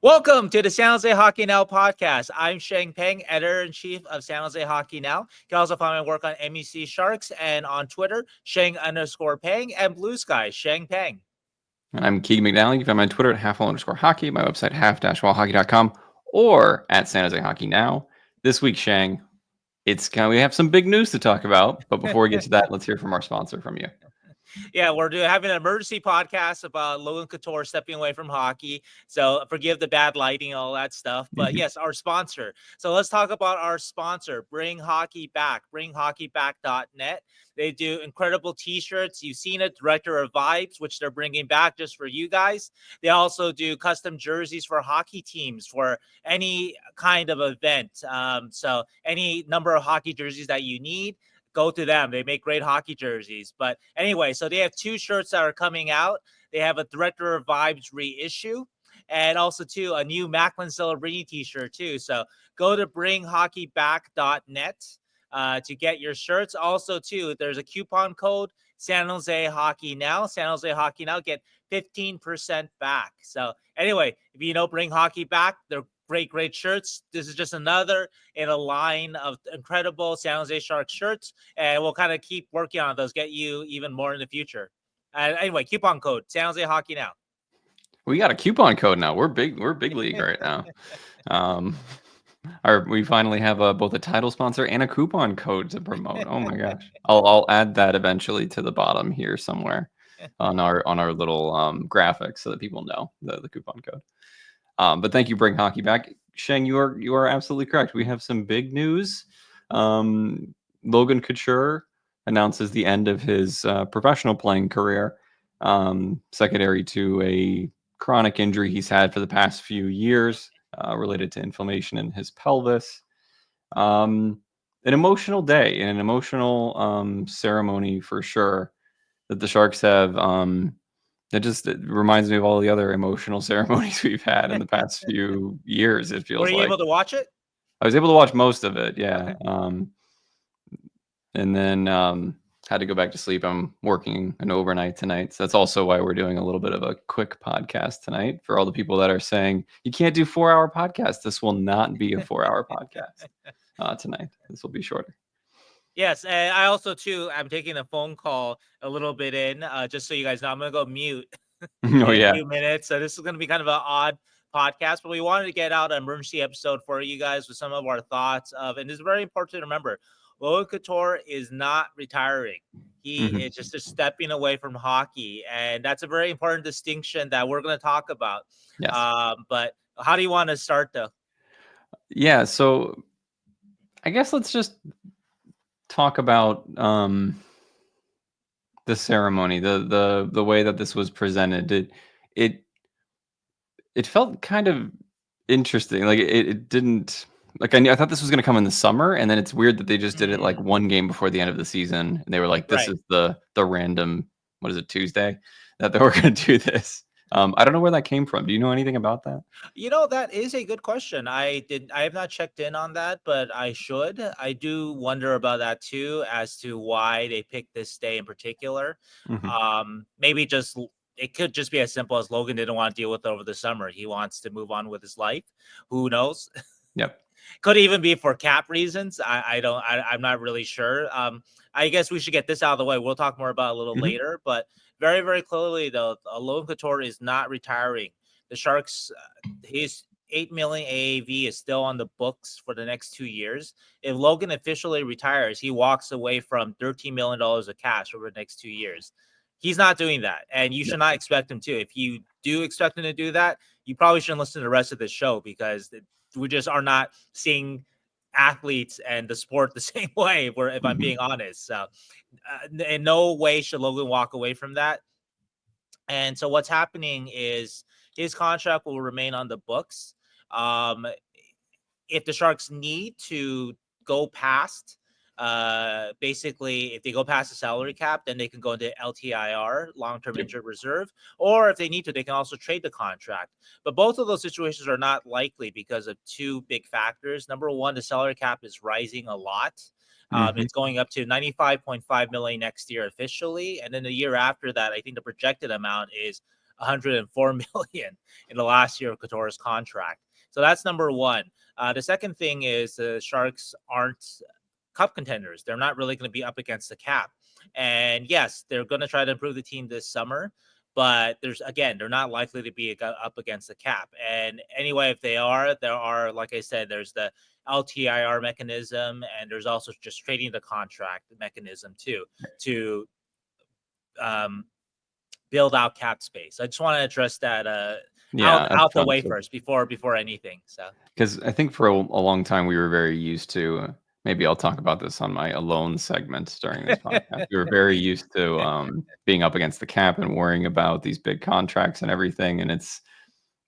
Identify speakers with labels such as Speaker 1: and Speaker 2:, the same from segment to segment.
Speaker 1: Welcome to the San Jose Hockey Now podcast. I'm Sheng Peng, editor-in-chief of San Jose Hockey Now. You can also find my work on MEC Sharks and on Twitter, Sheng_Peng, and Blue Sky, Sheng Peng.
Speaker 2: I'm Keegan McNally. You can find me on Twitter at _hockey, my website, half-wallhockey.com, or at San Jose Hockey Now. This week, Sheng, we have some big news to talk about. But before we get to that, let's hear from our sponsor from you.
Speaker 1: Yeah, we're having an emergency podcast about Logan Couture stepping away from hockey. So forgive the bad lighting and all that stuff. But yes, our sponsor. So let's talk about our sponsor, Bring Hockey Back, bringhockeyback.net. They do incredible t-shirts. You've seen it, Director of Vibes, which they're bringing back just for you guys. They also do custom jerseys for hockey teams for any kind of event. So any number of hockey jerseys that you need, go to them. They make great hockey jerseys. But anyway, so they have two shirts that are coming out. They have a Director of Vibes reissue and also, too, a new Macklin Celebrini t-shirt, too. So go to bringhockeyback.net to get your shirts. Also, too, there's a coupon code, San Jose Hockey Now. San Jose Hockey Now, get 15% back. So anyway, if you know Bring Hockey Back, they're great shirts. This is just another in a line of incredible San Jose Sharks shirts, and we'll kind of keep working on those, get you even more in the future. Anyway, coupon code San Jose Hockey Now.
Speaker 2: We got a coupon code now. We're big league right now. We finally have both a title sponsor and a coupon code to promote. Oh my gosh! I'll add that eventually to the bottom here somewhere on our little graphics so that people know the coupon code. But thank you, Bring Hockey Back. Sheng, you are absolutely correct. We have some big news. Logan Couture announces the end of his professional playing career, secondary to a chronic injury he's had for the past few years related to inflammation in his pelvis. An emotional day and an emotional ceremony for sure that the Sharks have. It reminds me of all the other emotional ceremonies we've had in the past few years, it feels
Speaker 1: Were you
Speaker 2: like.
Speaker 1: able to watch it?
Speaker 2: I was able to watch most of it, yeah.
Speaker 1: Okay.
Speaker 2: And then had to go back to sleep. I'm working an overnight tonight. So that's also why we're doing a little bit of a quick podcast tonight. For all the people that are saying, you can't do 4-hour podcasts, this will not be a 4-hour podcast tonight. This will be shorter.
Speaker 1: Yes, and I also, too, I'm taking a phone call a little bit in, just so you guys know. I'm going to go mute in
Speaker 2: Oh,
Speaker 1: a
Speaker 2: yeah.
Speaker 1: few minutes. So this is going to be kind of an odd podcast, but we wanted to get out an emergency episode for you guys with some of our thoughts of, and it's very important to remember, Logan Couture is not retiring. He is just stepping away from hockey, and that's a very important distinction that we're going to talk about.
Speaker 2: Yes.
Speaker 1: But how do you want to start, though?
Speaker 2: Yeah, so I guess let's just talk about the ceremony, the way that this was presented. It felt kind of interesting. Like it didn't like I thought this was going to come in the summer, and then it's weird that they just did it like one game before the end of the season, and they were like, "This is the random, what is it, Tuesday that they were going to do this." I don't know where that came from. Do you know anything about that?
Speaker 1: That is a good question. I have not checked in on that, but I should. I do wonder about that too, as to why they picked this day in particular. Maybe just it could just be as simple as Logan didn't want to deal with it over the summer. He wants to move on with his life. Who knows?
Speaker 2: Yep.
Speaker 1: Could even be for cap reasons. I'm not really sure. I guess we should get this out of the way. We'll talk more about it a little later, but very, very clearly, though, Logan Couture is not retiring. The Sharks, his $8 million AAV is still on the books for the next 2 years. If Logan officially retires, he walks away from $13 million of cash over the next 2 years. He's not doing that, and you should not expect him to. If you do expect him to do that, you probably shouldn't listen to the rest of the show, because we just are not seeing athletes and the sport the same way, if I'm being honest. So in no way should Logan walk away from that. And so what's happening is his contract will remain on the books. If the Sharks need to go past, basically, if they go past the salary cap, then they can go into LTIR, long-term injured reserve, or if they need to, they can also trade the contract. But both of those situations are not likely because of two big factors. Number one, the salary cap is rising a lot. It's going up to $95.5 million next year officially, and then the year after that, I think the projected amount is 104 million in the last year of Couture's contract. So that's number one. The second thing is the Sharks aren't cup contenders. They're not really going to be up against the cap. And yes, they're going to try to improve the team this summer, but they're not likely to be up against the cap. And anyway, if they are, there are, like I said, there's the LTIR mechanism, and there's also just trading the contract mechanism too, to build out cap space. I just want to address that out the way first before anything. So
Speaker 2: because I think for a long time we were very used to. Maybe I'll talk about this on my alone segment during this podcast. We were very used to being up against the cap and worrying about these big contracts and everything, and it's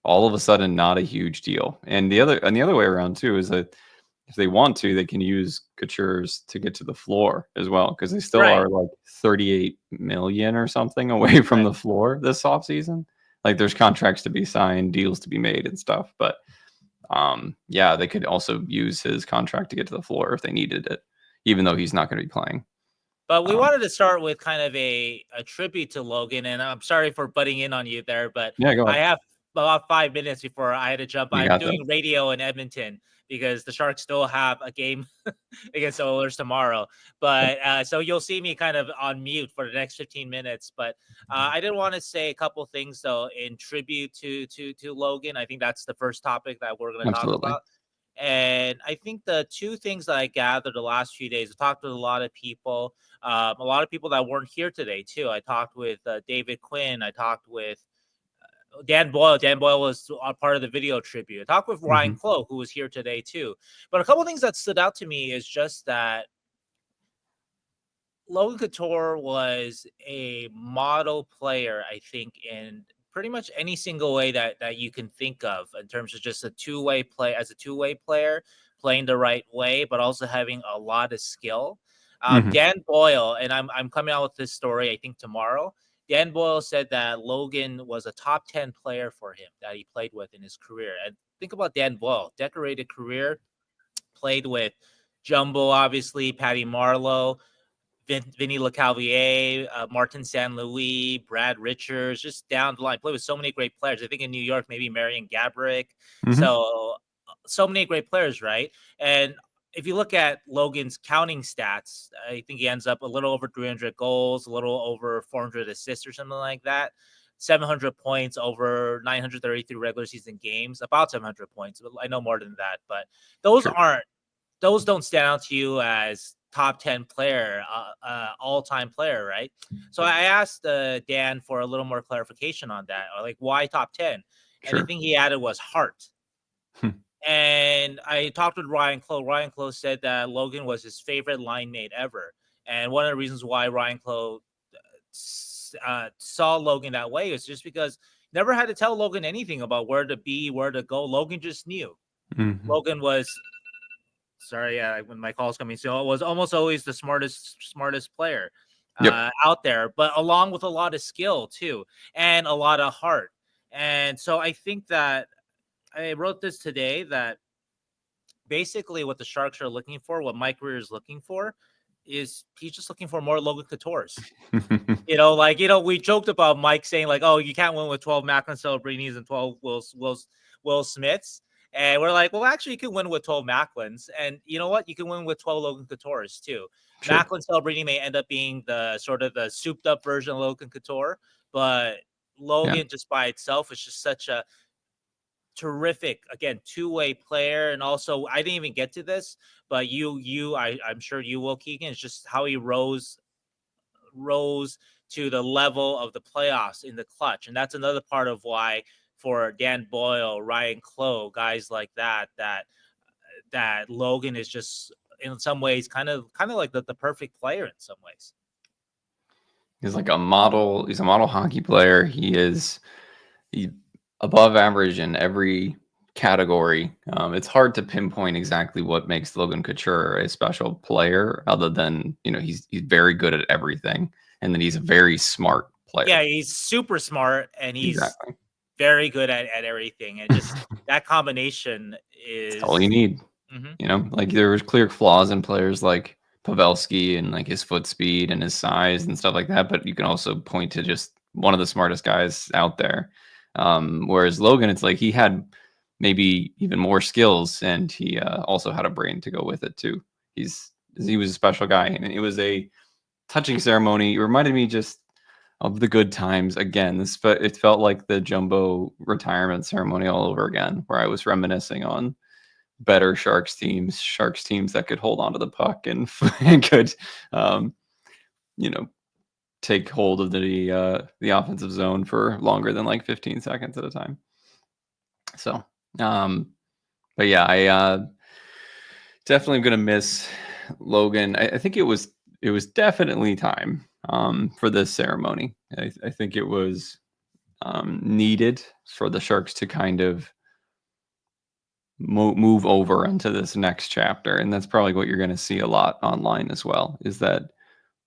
Speaker 2: all of a sudden not a huge deal. And the other way around too is that if they want to, they can use Coutures to get to the floor as well, because they still are like 38 million or something away from the floor this offseason. Like there's contracts to be signed, deals to be made and stuff, but they could also use his contract to get to the floor if they needed it, even though he's not going to be playing.
Speaker 1: But we wanted to start with kind of a tribute to Logan, and I'm sorry for butting in on you there, but
Speaker 2: go
Speaker 1: I have about 5 minutes before I had to jump. I'm doing radio in Edmonton because the Sharks still have a game against the Oilers tomorrow. But so you'll see me kind of on mute for the next 15 minutes. But I did want to say a couple things though in tribute to Logan. I think that's the first topic that we're going to talk about. And I think the two things that I gathered the last few days, I talked with a lot of people that weren't here today too. I talked with David Quinn. I talked with Dan Boyle. Dan Boyle was a part of the video tribute. I talked with Ryane Clowe, who was here today too. But a couple of things that stood out to me is just that Logan Couture was a model player, I think, in pretty much any single way that you can think of in terms of just a two-way player, playing the right way, but also having a lot of skill. Dan Boyle, and I'm coming out with this story, I think, tomorrow. Dan Boyle said that Logan was a top 10 player for him that he played with in his career. And think about Dan Boyle, decorated career, played with Jumbo, obviously, Patty Marleau, Vinny LeCavalier, Martin St. Louis, Brad Richards, just down the line. Played with so many great players. I think in New York, maybe Marian Gaborik. So many great players, right? And if you look at Logan's counting stats, I think he ends up a little over 300 goals, a little over 400 assists or something like that. 700 points over 933 regular season games, about 700 points. I know more than that, but those don't stand out to you as top 10 player, all-time player, right? So I asked Dan for a little more clarification on that, like why top 10? And the thing he added was heart. And I talked with Ryane Clowe. Ryane Clowe said that Logan was his favorite line mate ever. And one of the reasons why Ryane Clowe saw Logan that way is just because never had to tell Logan anything about where to be, where to go. Logan just knew. Logan was, when my call's coming, so it was almost always the smartest player out there, but along with a lot of skill too, and a lot of heart. And so I think that I wrote this today that basically what the Sharks are looking for, what Mike Grier is looking for, is he's just looking for more Logan Coutures. We joked about Mike saying like, oh, you can't win with 12 Macklin Celebrinis and 12 Will Smiths. And we're like, well, actually, you can win with 12 Macklins. And you know what? You can win with 12 Logan Coutures too. Macklin Celebrini may end up being the sort of the souped up version of Logan Couture, but Logan just by itself is just such a terrific, again, two-way player. And also, I didn't even get to this, but I'm sure you will, Keegan. It's just how he rose to the level of the playoffs in the clutch, and that's another part of why for Dan Boyle, Ryane Clowe, guys like that Logan is just in some ways kind of like the perfect player in some ways.
Speaker 2: He's like a model. He's a model hockey player. He's above average in every category. It's hard to pinpoint exactly what makes Logan Couture a special player, other than he's very good at everything, and then he's a very smart player.
Speaker 1: Yeah, he's super smart, and he's very good at everything, and just that combination is
Speaker 2: all you need. Like there was clear flaws in players like Pavelski and like his foot speed and his size and stuff like that, but you can also point to just one of the smartest guys out there. Whereas Logan, it's like he had maybe even more skills, and he also had a brain to go with it too. He was a special guy, and it was a touching ceremony. It reminded me just of the good times again. It felt like the Jumbo retirement ceremony all over again, where I was reminiscing on better Sharks teams that could hold onto the puck and, and could, you know, take hold of the offensive zone for longer than like 15 seconds at a time. So, but yeah, I definitely gonna miss Logan. I think it was definitely time for this ceremony. I think it was needed for the Sharks to kind of move over into this next chapter, and that's probably what you're going to see a lot online as well. Is that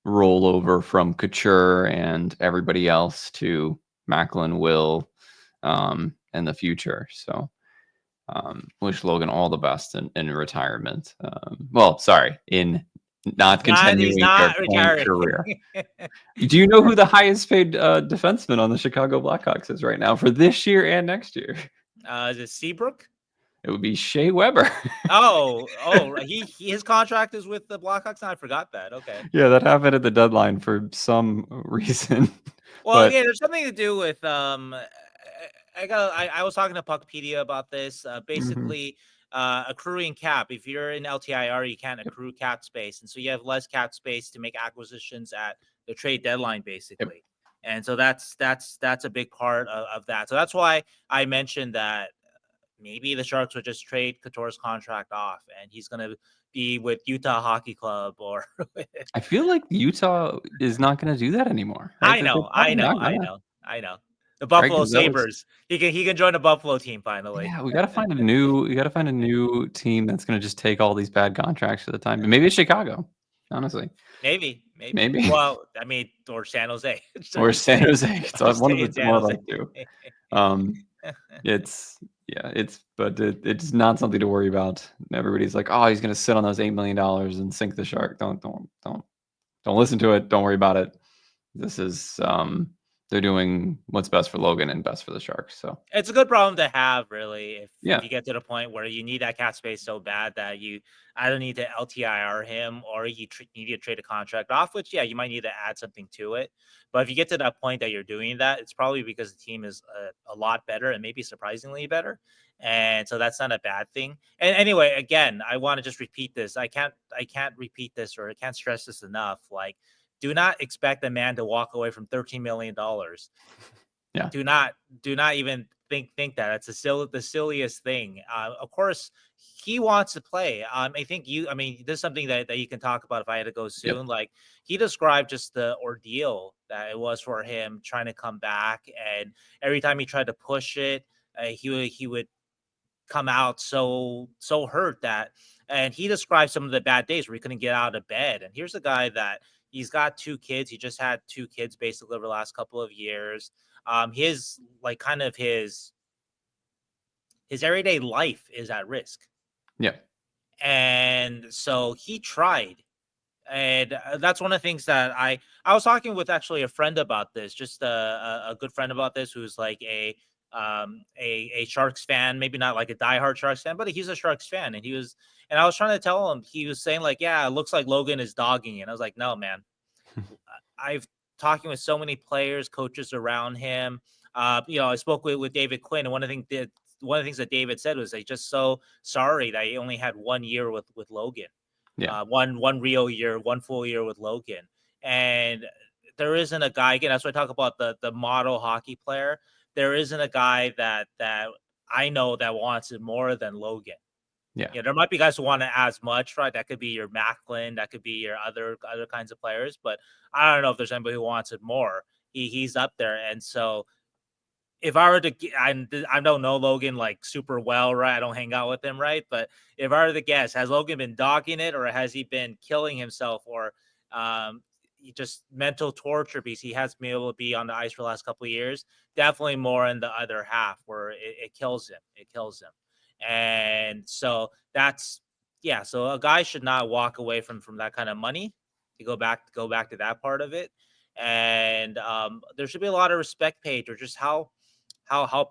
Speaker 2: rollover from Couture and everybody else to Macklin, Will, in the future. So wish Logan all the best in retirement. Well, sorry, in not
Speaker 1: He's
Speaker 2: continuing their
Speaker 1: not
Speaker 2: playing
Speaker 1: retiring.
Speaker 2: career. Do you know who the highest paid defenseman on the Chicago Blackhawks is right now for this year and next year?
Speaker 1: Is it Seabrook?
Speaker 2: It would be Shea Weber.
Speaker 1: His contract is with the Blackhawks. I forgot that. Okay.
Speaker 2: Yeah, that happened at the deadline for some reason.
Speaker 1: Well,
Speaker 2: But
Speaker 1: yeah, there's something to do with I was talking to Puckpedia about this.
Speaker 2: mhm,
Speaker 1: Basically, accruing cap. If you're in LTIR, you can't
Speaker 2: yep,
Speaker 1: accrue cap space, and so you have less cap space to make acquisitions at the trade deadline,
Speaker 2: yep,
Speaker 1: basically. And so that's a big part of that. So that's why I mentioned that maybe the Sharks would just trade Couture's contract off, and he's going to be with Utah Hockey Club or.
Speaker 2: I feel like Utah is not going to do that anymore, right?
Speaker 1: I
Speaker 2: They're
Speaker 1: know, I
Speaker 2: probably
Speaker 1: know,
Speaker 2: not
Speaker 1: I
Speaker 2: gonna,
Speaker 1: know, I know. The
Speaker 2: right?
Speaker 1: Buffalo
Speaker 2: Because that was
Speaker 1: Sabres. He can join the Buffalo team finally.
Speaker 2: yeah. We got to find a new team that's going to just take all these bad contracts at the time. But maybe it's Chicago, honestly.
Speaker 1: Maybe.
Speaker 2: Maybe
Speaker 1: Well, I mean, or San Jose.
Speaker 2: or
Speaker 1: Just
Speaker 2: San
Speaker 1: stay,
Speaker 2: Jose. It's
Speaker 1: just
Speaker 2: one
Speaker 1: stay in San
Speaker 2: one of
Speaker 1: Jose.
Speaker 2: those two. Um, It's yeah, it's not something to worry about. Everybody's like, oh, he's gonna sit on those $8 million and sink the shark. Don't listen to it. Don't worry about it. This is they're doing what's best for Logan and best for the Sharks. So
Speaker 1: It's a good problem to have, really, if
Speaker 2: yeah,
Speaker 1: you get to the point where you need that cap space so bad that you either need to LTIR him or you need to trade a contract off, which, yeah, you might need to add something to it. But if you get to that point that you're doing that, it's probably because the team is a lot better and maybe surprisingly better. And so that's not a bad thing. And anyway, again, I want to just repeat this. I can't repeat this, or I can't stress this enough. Like, do not expect a man to walk away from $13 million.
Speaker 2: yeah,
Speaker 1: Do not even think that. It's the silliest thing. Of course, he wants to play. I mean, this is something that you can talk about if I had to go
Speaker 2: yep,
Speaker 1: soon. Like, he described just the ordeal that it was for him trying to come back, and every time he tried to push it, he would come out so hurt that. And he described some of the bad days where he couldn't get out of bed. And here's a guy that he's got 2 kids. He just had 2 kids basically over the last couple of years. His like kind of his everyday life is at risk,
Speaker 2: yep,
Speaker 1: and so he tried. And that's one of the things that I was talking with actually a friend about this, just a good friend about this, who's like a Sharks fan, maybe not like a diehard Sharks fan, but he's a Sharks fan. And I was trying to tell him, he was saying like, yeah, it looks like Logan is dogging it. And I was like, no, man, I've talking with so many players, coaches around him. I spoke with David Quinn, and one of the things that David said was, he's just so sorry that he only had 1 year with Logan,
Speaker 2: yeah,
Speaker 1: one real year, one full year with Logan. And there isn't a guy, again, that's why I talk about the model hockey player. There isn't a guy that I know that wants it more than Logan.
Speaker 2: yeah,
Speaker 1: There might be guys who want it as much, right? That could be your Macklin, that could be your other kinds of players, but I don't know if there's anybody who wants it more. He's up there, and so if I were to, I don't know Logan like super well, right? I don't hang out with him, right? But if I were to guess, has Logan been dogging it, or has he been killing himself, or just mental torture because he has been able to be on the ice for the last couple of years? Definitely more in the other half, where it kills him. It kills him, and so that's yeah. So a guy should not walk away from that kind of money to go back to that part of it. and there should be a lot of respect paid, or just how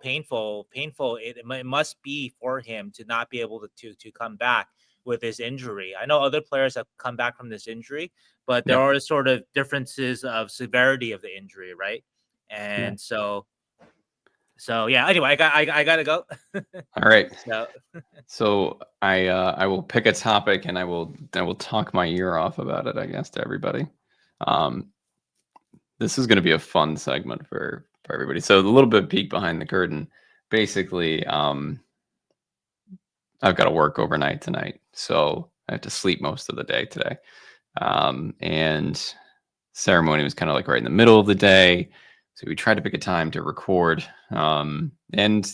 Speaker 1: painful it must be for him to not be able to come back with his injury. I know other players have come back from this injury, but there
Speaker 2: Yeah.
Speaker 1: are sort of differences of severity of the injury, right?
Speaker 2: Yeah.
Speaker 1: And so yeah. Anyway, I gotta go.
Speaker 2: All right.
Speaker 1: So
Speaker 2: So I will pick a topic and I will talk my ear off about it, I guess, to everybody. Um, this is going to be a fun segment for everybody. So a little bit peek behind the curtain. Basically, I've got to work overnight tonight, so I have to sleep most of the day today. And ceremony was kind of like right in the middle of the day. So we tried to pick a time to record. And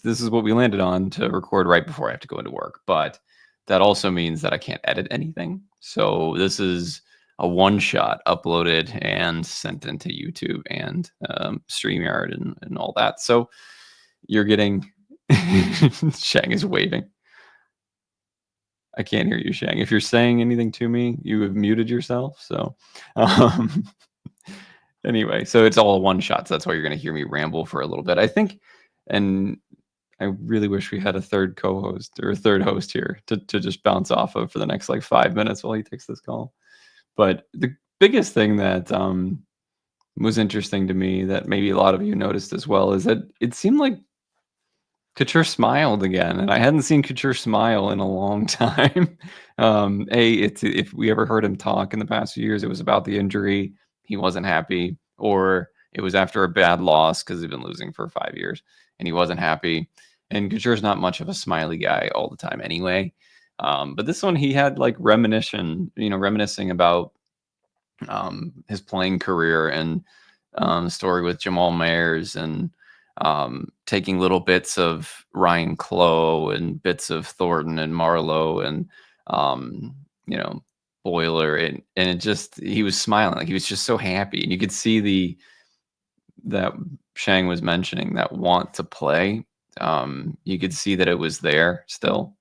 Speaker 2: this is what we landed on, to record right before I have to go into work. But that also means that I can't edit anything. So this is a one shot uploaded and sent into YouTube and StreamYard and all that. So you're getting Sheng is waving. I can't hear you, Sheng. If you're saying anything to me, you have muted yourself. So um, anyway, so it's all a one shot. So that's why you're going to hear me ramble for a little bit, I think. And I really wish we had a third co-host or a third host here to just bounce off of for the next like 5 minutes while he takes this call. But the biggest thing that was interesting to me, that maybe a lot of you noticed as well, is that it seemed like Couture smiled again, and I hadn't seen Couture smile in a long time. If we ever heard him talk in the past few years, it was about the injury. He wasn't happy, or it was after a bad loss because he'd been losing for 5 years and he wasn't happy. And Couture's not much of a smiley guy all the time anyway. But this one, he had like reminiscing about his playing career and the story with Jamal Mayers, and taking little bits of Ryane Clowe and bits of Thornton and Marlowe and Boyle, and it just, he was smiling, like he was just so happy, and you could see that Sheng was mentioning, that want to play. You could see that it was there still,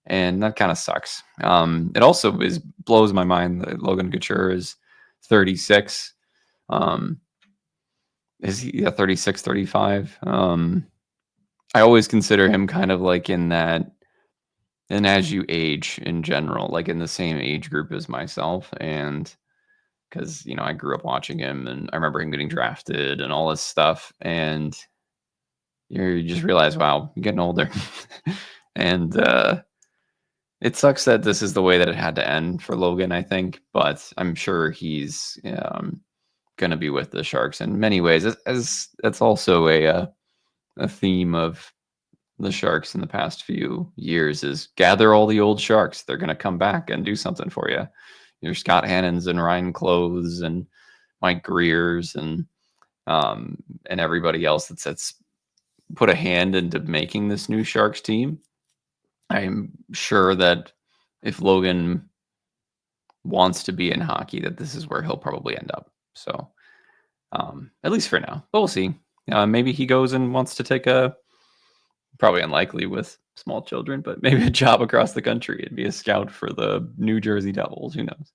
Speaker 2: and that kind of sucks. It also blows my mind that Logan Couture is 36. Is he 36, 35? I always consider him kind of like in that, and as you age in general, like in the same age group as myself. And because, I grew up watching him, and I remember him getting drafted and all this stuff. And you just realize, wow, you're getting older. And it sucks that this is the way that it had to end for Logan, I think. But I'm sure he's going to be with the Sharks in many ways. As that's also a theme of the Sharks in the past few years, is gather all the old Sharks. They're going to come back and do something for you. There's Scott Hannons and Ryane Clothes and Mike Greer's and everybody else that's put a hand into making this new Sharks team. I'm sure that if Logan wants to be in hockey, that this is where he'll probably end up. So at least for now, but we'll see. Maybe he goes and wants to take probably unlikely with small children, but maybe a job across the country and be a scout for the New Jersey Devils. Who knows?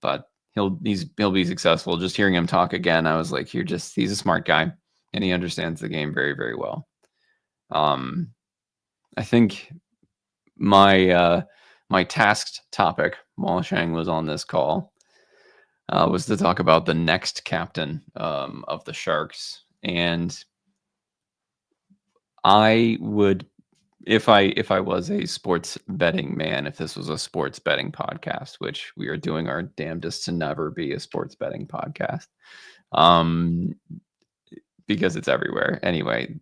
Speaker 2: But he'll be successful. Just hearing him talk again, I was like, he's a smart guy, and he understands the game very, very well. I think my tasked topic while Sheng was on this call was to talk about the next captain of the Sharks. And I would, if I was a sports betting man, if this was a sports betting podcast, which we are doing our damnedest to never be a sports betting podcast, because it's everywhere. Anyway,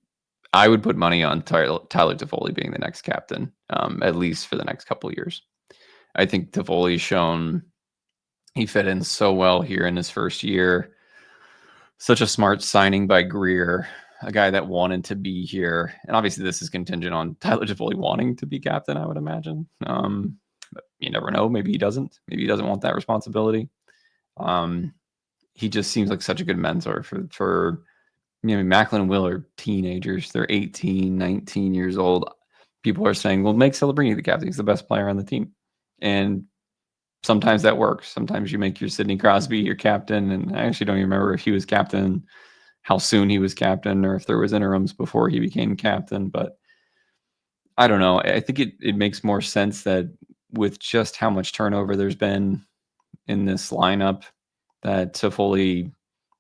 Speaker 2: I would put money on Tyler Toffoli being the next captain, at least for the next couple of years. I think Toffoli's shown he fit in so well here in his first year. Such a smart signing by Greer, a guy that wanted to be here. And obviously this is contingent on Tyler Toffoli wanting to be captain, I would imagine. But you never know. Maybe he doesn't. Maybe he doesn't want that responsibility. He just seems like such a good mentor for Macklin and Will are teenagers. They're 18, 19 years old. People are saying, well, make Celebrini the captain. He's the best player on the team. And sometimes that works. Sometimes you make your Sidney Crosby your captain, and I actually don't even remember if he was captain, how soon he was captain, or if there was interims before he became captain. But I don't know. I think it makes more sense that with just how much turnover there's been in this lineup, that Toffoli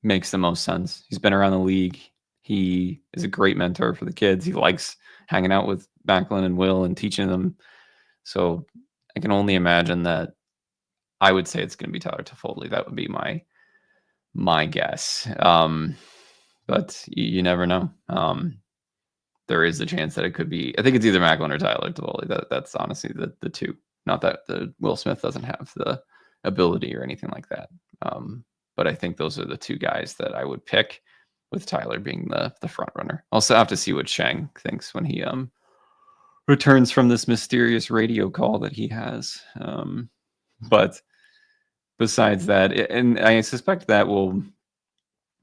Speaker 2: makes the most sense. He's been around the league. He is a great mentor for the kids. He likes hanging out with Backlund and Will and teaching them. So I can only imagine that I would say it's going to be Tyler Toffoli. That would be my guess. But you never know. There is a chance that it could be. I think it's either Macklin or Tyler Toffoli. That's honestly the two. Not that the Will Smith doesn't have the ability or anything like that. But I think those are the two guys that I would pick, with Tyler being the front runner. Also have to see what Sheng thinks when he returns from this mysterious radio call that he has. But besides that, and I suspect that will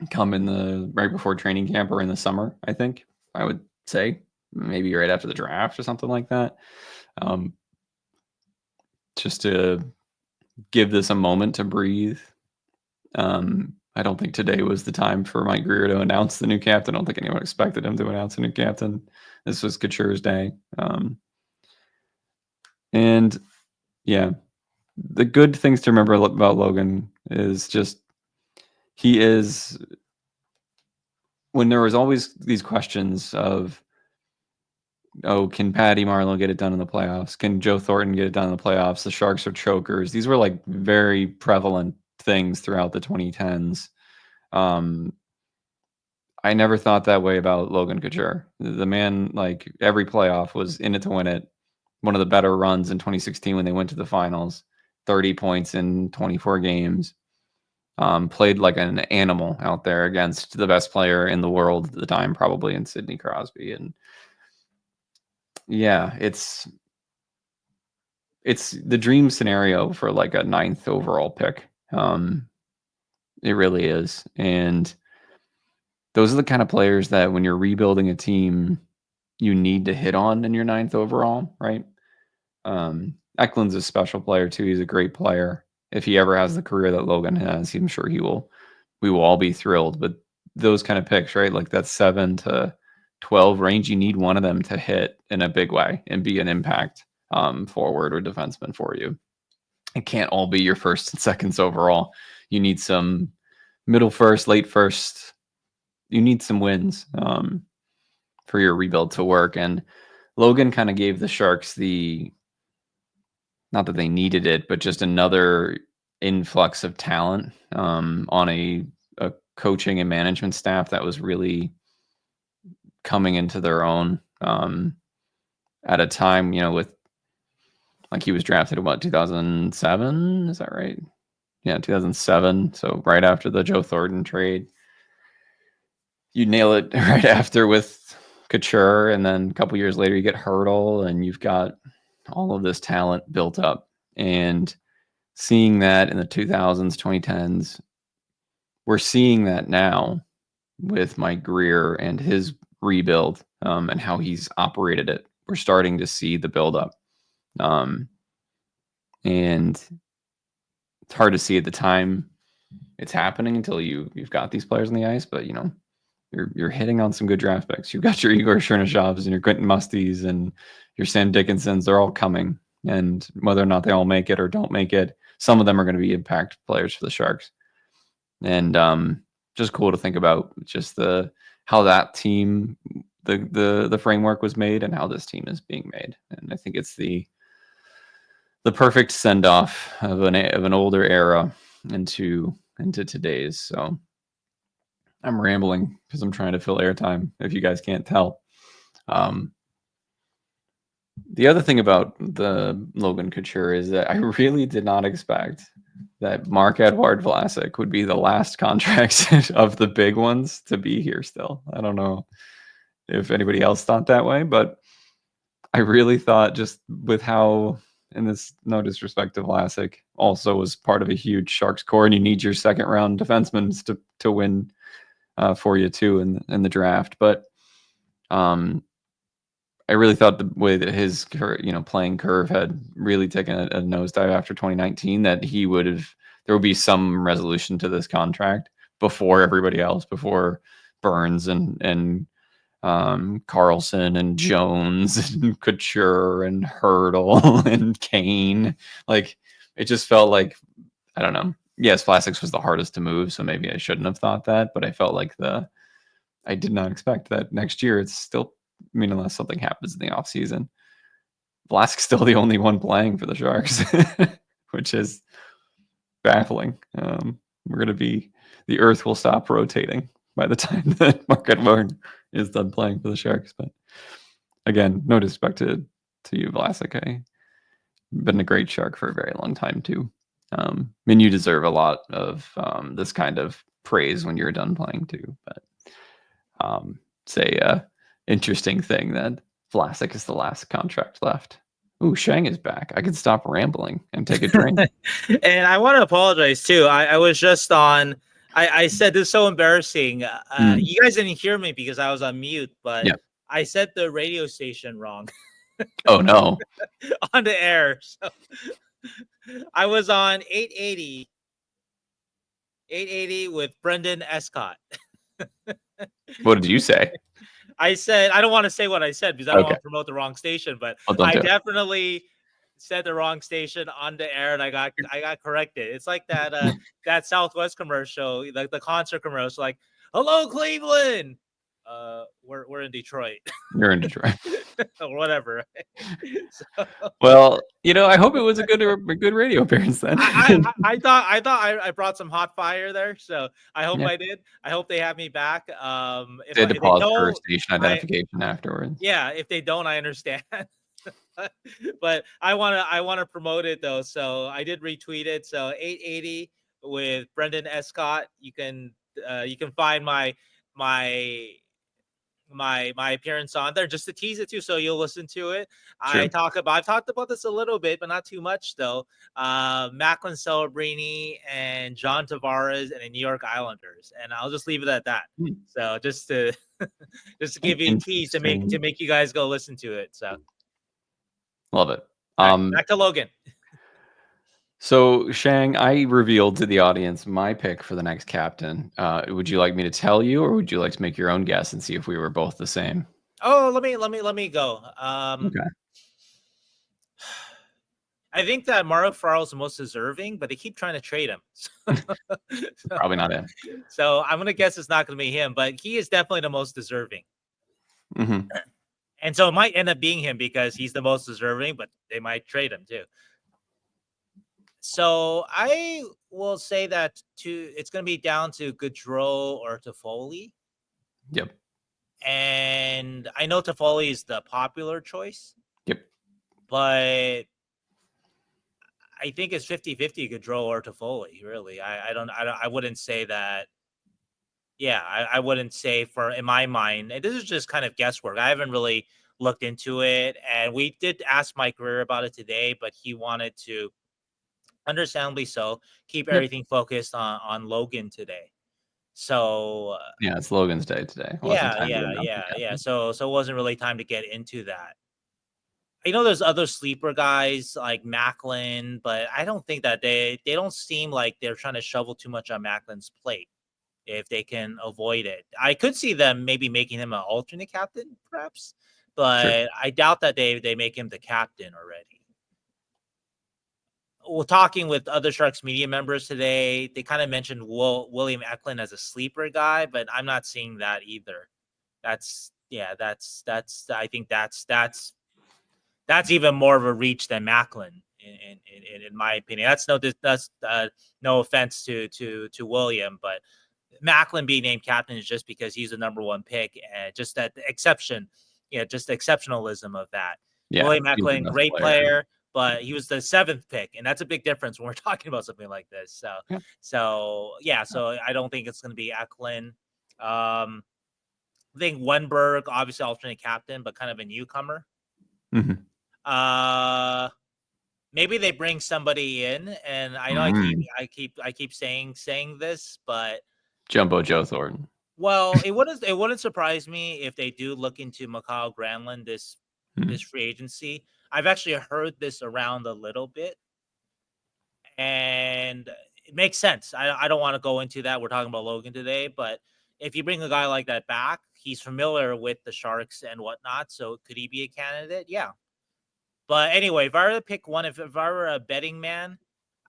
Speaker 2: come in the right before training camp or in the summer, I think. I would say maybe right after the draft or something like that. Just to give this a moment to breathe. I don't think today was the time for Mike Grier to announce the new captain. I don't think anyone expected him to announce a new captain. This was Couture's day. And yeah, the good things to remember about Logan is just he is, when there was always these questions of, oh, can Patty Marleau get it done in the playoffs? Can Joe Thornton get it done in the playoffs? The Sharks are chokers. These were like very prevalent things throughout the 2010s. I never thought that way about Logan Couture. The man, like, every playoff was in it to win it. One of the better runs in 2016 when they went to the finals, 30 points in 24 games. Played like an animal out there against the best player in the world at the time, probably in Sidney Crosby. And yeah, it's the dream scenario for like a 9th overall pick. It really is. And those are the kind of players that when you're rebuilding a team, you need to hit on in your 9th overall, right? Eklund's a special player too. He's a great player. If he ever has the career that Logan has, I'm sure we will all be thrilled. But those kind of picks, right? Like that 7 to 12 range, you need one of them to hit in a big way and be an impact forward or defenseman for you. It can't all be your 1st and 2nds overall. You need some middle first, late first. You need some wins for your rebuild to work. And Logan kind of gave the Sharks not that they needed it, but just another influx of talent on a coaching and management staff that was really coming into their own at a time, with, like, he was drafted in 2007? Is that right? Yeah, 2007. So right after the Joe Thornton trade. You nail it right after with Couture, and then a couple years later you get Hurdle, and you've got all of this talent built up. And seeing that in the 2000s, 2010s, we're seeing that now with Mike Grier and his rebuild and how he's operated it. We're starting to see the buildup. And it's hard to see at the time it's happening until you've got these players on the ice, but you're hitting on some good draft picks. You've got your Igor Chernyshovs and your Quentin Musties and your Sam Dickinsons. They're all coming. And whether or not they all make it or don't make it, some of them are going to be impact players for the Sharks. And just cool to think about just how that team, the framework was made and how this team is being made. And I think it's the perfect send-off of an older era into today's. So I'm rambling because I'm trying to fill airtime, if you guys can't tell. The other thing about the Logan Couture is that I really did not expect that Marc-Edouard Vlasic would be the last contract of the big ones to be here still. I don't know if anybody else thought that way, but I really thought, just with how, and this, no disrespect to Vlasic, also was part of a huge Sharks core, and you need your 2nd round defensemen to win for you too in the draft. But I I really thought the way that his playing curve had really taken a nosedive after 2019, that there would be some resolution to this contract before everybody else, before Burns and Carlson and Jones and Couture and Hurdle and Kane. Like, it just felt like, I don't know. Yes, Vlasic was the hardest to move, so maybe I shouldn't have thought that, but I felt like I did not expect that next year it's still, I mean, unless something happens in the offseason, Vlasic's still the only one playing for the Sharks, which is baffling. We're going to be, the earth will stop rotating by the time that Mark Edward is done playing for the Sharks. But again, no disrespect to you, Vlasic. Been a great Shark for a very long time too. I mean, you deserve a lot of this kind of praise when you're done playing too. But say interesting thing that Vlasic is the last contract left. Ooh, Sheng is back. I could stop rambling and take a drink.
Speaker 1: And I want to apologize too. I was just on. I said this is so embarrassing. You guys didn't hear me because I was on mute, but
Speaker 2: Yeah.
Speaker 1: I said the radio station wrong.
Speaker 2: Oh no.
Speaker 1: On the air. So I was on 880 with Brendan Escott.
Speaker 2: What did you say?
Speaker 1: I said, I don't want to say what I said because I don't want to promote the wrong station, but I definitely said the wrong station on the air, and I got corrected. It's like that that Southwest commercial, like the concert commercial, like, "Hello, Cleveland." We're in Detroit.
Speaker 2: You're in Detroit.
Speaker 1: Or whatever. So,
Speaker 2: well, I hope it was a good radio appearance then.
Speaker 1: I thought I brought some hot fire there, so I hope I did. I hope they have me back.
Speaker 2: If they had to pause for station identification afterwards.
Speaker 1: Yeah, if they don't, I understand. But I want to promote it though, so I did retweet it. So 880 with Brendan Escott. You can find my appearance on there just to tease it too, so you'll listen to it. Sure. I've talked about this a little bit, but not too much though. Macklin Celebrini and John Tavares and the New York Islanders, and I'll just leave it at that. So just to give you a tease to make you guys go listen to it. So
Speaker 2: love it.
Speaker 1: Back to Logan.
Speaker 2: So, Sheng, I revealed to the audience my pick for the next captain. Would you like me to tell you, or would you like to make your own guess and see if we were both the same?
Speaker 1: Oh, let me go. Okay. I think that Mario Ferraro is the most deserving, but they keep trying to trade him.
Speaker 2: Probably not him.
Speaker 1: So I'm gonna guess it's not gonna be him, but he is definitely the most deserving.
Speaker 2: Mm-hmm.
Speaker 1: And so it might end up being him because he's the most deserving, but they might trade him too. So I will say that it's going to be down to Gaudreau or Toffoli.
Speaker 2: Yep.
Speaker 1: And I know Toffoli is the popular choice.
Speaker 2: Yep.
Speaker 1: But I think it's 50-50 Gaudreau or Toffoli, really. I wouldn't say that. Yeah, I wouldn't say in my mind. This is just kind of guesswork. I haven't really looked into it. And we did ask Mike Greer about it today, but he wanted to, understandably so, keep everything focused on Logan today. So
Speaker 2: yeah, it's Logan's day today.
Speaker 1: Yeah. So it wasn't really time to get into that. There's other sleeper guys like Macklin, but I don't think that they don't seem like they're trying to shovel too much on Macklin's plate if they can avoid it. I could see them maybe making him an alternate captain, perhaps, but sure. I doubt that they make him the captain already. Well, talking with other Sharks media members today, they kind of mentioned William Eklund as a sleeper guy, but I'm not seeing that either. I think that's even more of a reach than Macklin, in my opinion. That's no offense to William, but Macklin being named captain is just because he's the number one pick, and just that exception, just the exceptionalism of that. Yeah, William Macklin, great player, but he was the 7th pick, and that's a big difference when we're talking about something like this. So I don't think it's going to be Eklund. I think Wenberg, obviously alternate captain, but kind of a newcomer.
Speaker 2: Mm-hmm.
Speaker 1: Maybe they bring somebody in, and I know I keep saying this, but
Speaker 2: Jumbo Joe Thornton.
Speaker 1: Well, it wouldn't surprise me if they do look into Mikhail Granlund this
Speaker 2: Hmm.
Speaker 1: this free agency. I've actually heard this around a little bit, and it makes sense. I don't want to go into that. We're talking about Logan today, but if you bring a guy like that back, he's familiar with the Sharks and whatnot. So could he be a candidate? Yeah. But anyway, if I were to pick one, if I were a betting man,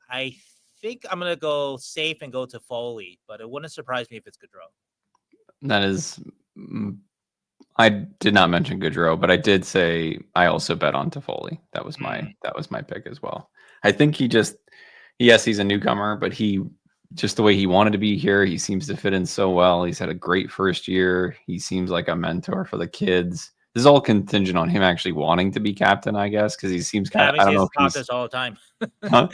Speaker 1: I think I'm gonna go safe and go to Foley, but it wouldn't surprise me if it's Gaudreau.
Speaker 2: That is, mm, I did not mention Goodrow, but I did say I also bet on Toffoli. That was my pick as well. I think yes, he's a newcomer, but he just the way he wanted to be here, he seems to fit in so well. He's had a great first year. He seems like a mentor for the kids. This is all contingent on him actually wanting to be captain, I guess, because he seems
Speaker 1: Yeah,
Speaker 2: kind
Speaker 1: I
Speaker 2: of,
Speaker 1: mean,
Speaker 2: I
Speaker 1: he
Speaker 2: don't
Speaker 1: has
Speaker 2: know
Speaker 1: to
Speaker 2: if
Speaker 1: talk to
Speaker 2: he's,
Speaker 1: us all the time.
Speaker 2: huh?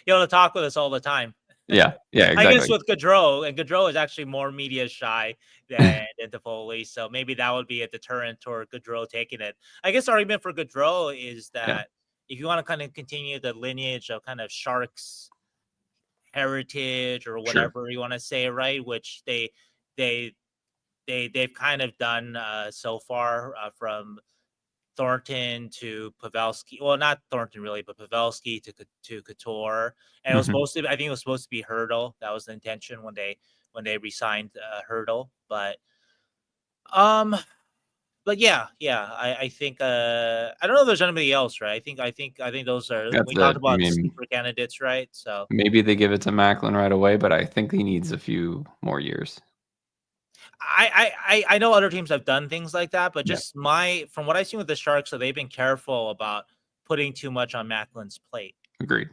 Speaker 1: He'll talk with us all the time.
Speaker 2: Yeah,
Speaker 1: I guess
Speaker 2: exactly.
Speaker 1: with Gaudreau, and Gaudreau is actually more media shy than Toffoli, so maybe that would be a deterrent toward Gaudreau taking it. I guess the argument for Gaudreau is
Speaker 2: Yeah,
Speaker 1: that if you want to kind of continue the lineage of kind of Sharks heritage or
Speaker 2: sure.
Speaker 1: whatever you want to say, right? Which they they've kind of done so far from Thornton to Pavelski. Well, not Thornton really, but Pavelski to Couture. And it was
Speaker 2: Hmm.
Speaker 1: supposed to. I think it was supposed to be Hurdle. That was the intention when they resigned Hurdle. Um, but yeah. I think I don't know if there's anybody else, right? I think those are
Speaker 2: That's
Speaker 1: we talked
Speaker 2: it. I
Speaker 1: about
Speaker 2: mean,
Speaker 1: sleeper candidates, right? So
Speaker 2: maybe they give it to Macklin right away, but I think he needs a few more years.
Speaker 1: I know other teams have done things like that, but
Speaker 2: Yeah,
Speaker 1: just from what I've seen with the Sharks, so they've been careful about putting too much on Macklin's plate.
Speaker 2: agreed.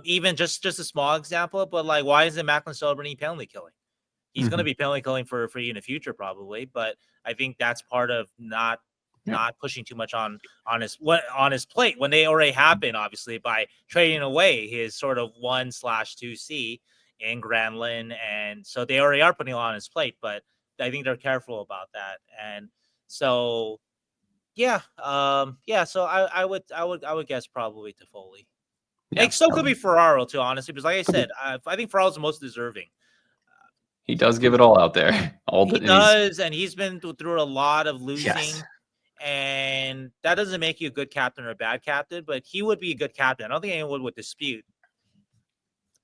Speaker 1: Even just a small example, but like, why isn't Macklin celebrating penalty killing? He's going to
Speaker 2: Hmm.
Speaker 1: be penalty killing for you in the future, probably. But I think that's part of
Speaker 2: Yeah,
Speaker 1: not pushing too much on his plate when they already happen, obviously, by trading away his sort of 1/2C in Granlund, and so they already are putting a lot on his plate. But I think they're careful about that, and so yeah. So I would guess probably to Foley.
Speaker 2: yeah.
Speaker 1: It still could be Ferraro too, honestly, because like I
Speaker 2: Could be.
Speaker 1: said, I think Ferraro's the most deserving.
Speaker 2: He does give it all out there.
Speaker 1: He
Speaker 2: And he's
Speaker 1: does, and he's been through a lot of
Speaker 2: yes,
Speaker 1: losing, and that doesn't make you a good captain or a bad captain, but he would be a good captain. I don't think anyone would dispute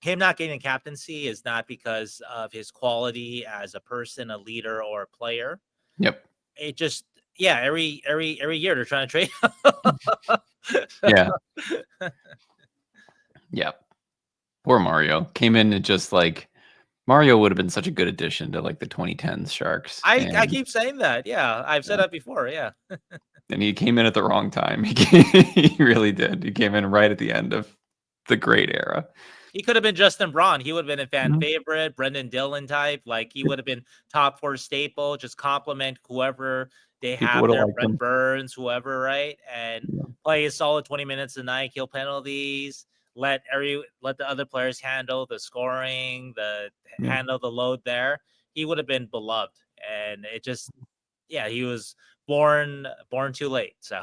Speaker 1: him not getting a captaincy is not because of his quality as a person, a leader, or a player.
Speaker 2: yep,
Speaker 1: It just every year they're trying to trade.
Speaker 2: yeah, yeah. Poor Mario came in and just like Mario would have been such a good addition to like the 2010s Sharks,
Speaker 1: I keep saying that. Yeah, I've said
Speaker 2: yeah,
Speaker 1: that before. Yeah.
Speaker 2: and he came in at the wrong time. He really did. He came in right at the end of the great era.
Speaker 1: He could have been Justin Braun. He would have been a fan
Speaker 2: Mhm.
Speaker 1: favorite, Brendan Dillon type. Like he
Speaker 2: Yep.
Speaker 1: would have been top four staple. Just compliment whoever they
Speaker 2: People
Speaker 1: have
Speaker 2: would have
Speaker 1: there,
Speaker 2: liked
Speaker 1: Brent
Speaker 2: him.
Speaker 1: Burns, whoever, right? And
Speaker 2: Yeah.
Speaker 1: play a solid 20 minutes a night, kill penalties, let the other players handle the scoring, the
Speaker 2: Yeah.
Speaker 1: handle the load there. He would have been beloved. And it just he was born too late. So